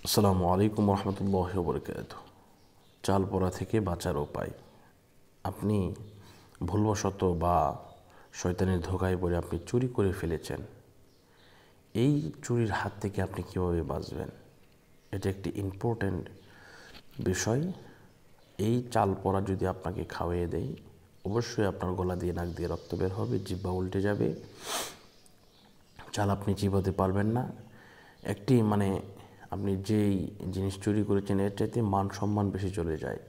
আসসালামু আলাইকুম রহমতুল্লাহি ওয়া বারাকাতুহু। চাল পড়া থেকে বাঁচার উপায়। আপনি ভুলবশত বা শয়তানের ধোঁকায় পড়ে আপনি চুরি করে ফেলেছেন। এই চুরির হাত থেকে আপনি কীভাবে বাঁচবেন, এটা একটি ইম্পর্ট্যান্ট বিষয়। এই চাল পড়া যদি আপনাকে খাওয়িয়ে দেয়, অবশ্যই আপনার গলা দিয়ে নাক দিয়ে রক্ত বের হবে, জিহ্বা উল্টে যাবে, চাল আপনি চিবাতে পারবেন না। একটি আপনি যেই জিনিস চুরি করেছেন এর চাইতে মান সম্মান বেশি চলে যায়,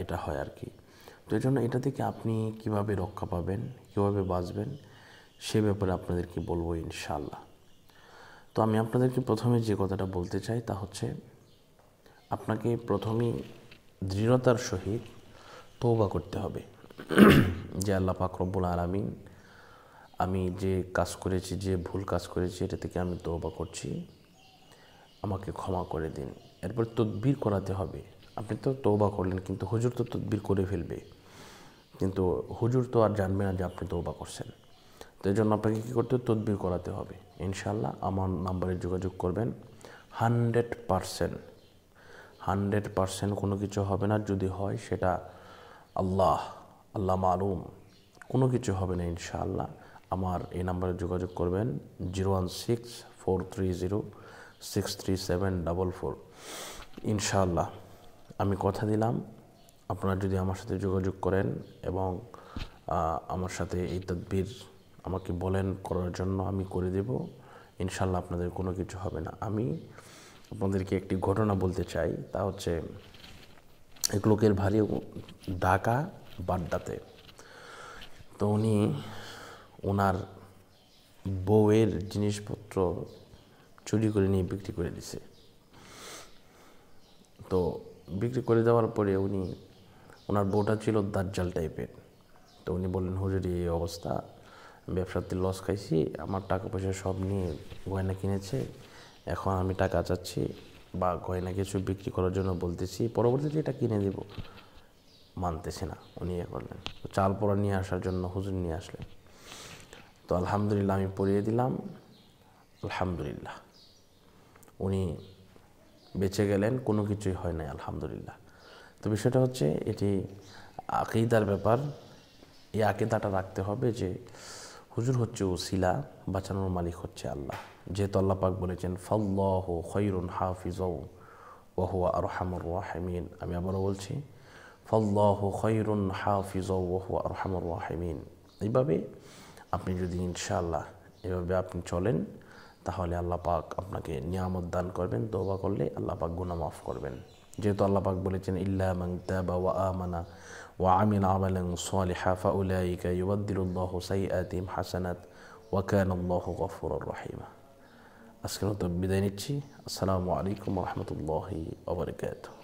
এটা হয় আর কি। তো এই জন্য এটা থেকে আপনি কিভাবে রক্ষা পাবেন, কীভাবে বাঁচবেন, সে ব্যাপারে আপনাদেরকে বলবো ইনশাআল্লাহ। তো আমি আপনাদেরকে প্রথমে যে কথাটা বলতে চাই তা হচ্ছে, আপনাকে প্রথমেই দৃঢ়তার সহিত তওবা করতে হবে যে আল্লাহ পাক রব্বুল আলামিন, আমি যে কাজ করেছি, যে ভুল কাজ করেছি, এটা থেকে আমি তওবা করছি, আমাকে ক্ষমা করে দিন। এরপর তদবির করাতে হবে। আপনি তো তওবা করলেন, কিন্তু হুজুর তো তদবির করে ফেলবে, কিন্তু হুজুর তো আর জানবে না যে আপনি তওবা করছেন। তো এই জন্য আপনাকে কী করতে হবে, তদবির করাতে হবে। ইনশাআল্লাহ আমার নাম্বারে যোগাযোগ করবেন। 100% কোনো কিছু হবে না। যদি হয় সেটা আল্লাহ মালুম, কোনো কিছু হবে না ইনশাআল্লাহ। আমার এই নাম্বারে যোগাযোগ করবেন 016-430-63744। ইনশাআল্লাহ আমি কথা দিলাম, আপনারা যদি আমার সাথে যোগাযোগ করেন এবং আমার সাথে এই তদবির আমাকে বলেন করার জন্য, আমি করে দেব ইনশাআল্লাহ। আপনাদের কোনো কিছু হবে না। আমি আপনাদেরকে একটি ঘটনা বলতে চাই, তা হচ্ছে এক লোকের ভারী ঢাকা বাড্ডাতে। তো উনি ওনার বউয়ের জিনিসপত্র চুরি করে নিয়ে বিক্রি করে দিছে। তো বিক্রি করে দেওয়ার পরে ওনার বউটা ছিল দাজ্জাল টাইপের। তো উনি বললেন, হুজুর এই অবস্থা, ব্যবসাতে লস খাইছি, আমার টাকা পয়সা সব নিয়ে গয়না কিনেছে, এখন আমি টাকা চাচ্ছি বা গয়না কিছু বিক্রি করার জন্য বলতেছি, পরবর্তীতে এটা কিনে দেব, মানতেছে না। উনি করলেন, চাল পোড়া নিয়ে আসার জন্য হুজুর নিয়ে আসলেন। তো আলহামদুলিল্লাহ আমি পড়িয়ে দিলাম, আলহামদুলিল্লাহ উনি বেঁচে গেলেন, কোনো কিছুই হয় নাই আলহামদুলিল্লাহ। তো বিষয়টা হচ্ছে, এটি আকীদার ব্যাপার। এই আকীদাটা রাখতে হবে যে হুজুর হচ্ছে ওসিলা, বাঁচানোর মালিক হচ্ছে আল্লাহ। যেহেতু আল্লাহ পাক বলেছেন ফাল্লাহু খায়রুন হাফিজাও ওয়া হুয়া আরহামুর রাহিমিন। আমি আবারও বলছি, ফাল্লাহু খায়রুন হাফিজাও ওয়া হুয়া আরহামুর রাহিমিন। এইভাবে আপনি যদি ইনশাআল্লাহ এভাবে আপনি চলেন, তাহলে আল্লাহ পাক আপনাকে নিয়ামত দান করবেন। তওবা করলে আল্লাহ পাক গুনাহ মাফ করবেন। যেহেতু আল্লাহ পাক বলেছেন ইল্লা মান তাবা ওয়া আমানা ওয়া আমিলা আমালান সালিহা ফাউলাইকা ইউবাদদিলুল্লাহু সাইয়্যাতিহিম হাসানাত ওয়া কানাল্লাহু গফুরুর রহিমা। আজকের মতো বিদায় নিচ্ছি। আসসালামু আলাইকুম ওয়া রাহমাতুল্লাহি ওয়া বারাকাতুহু।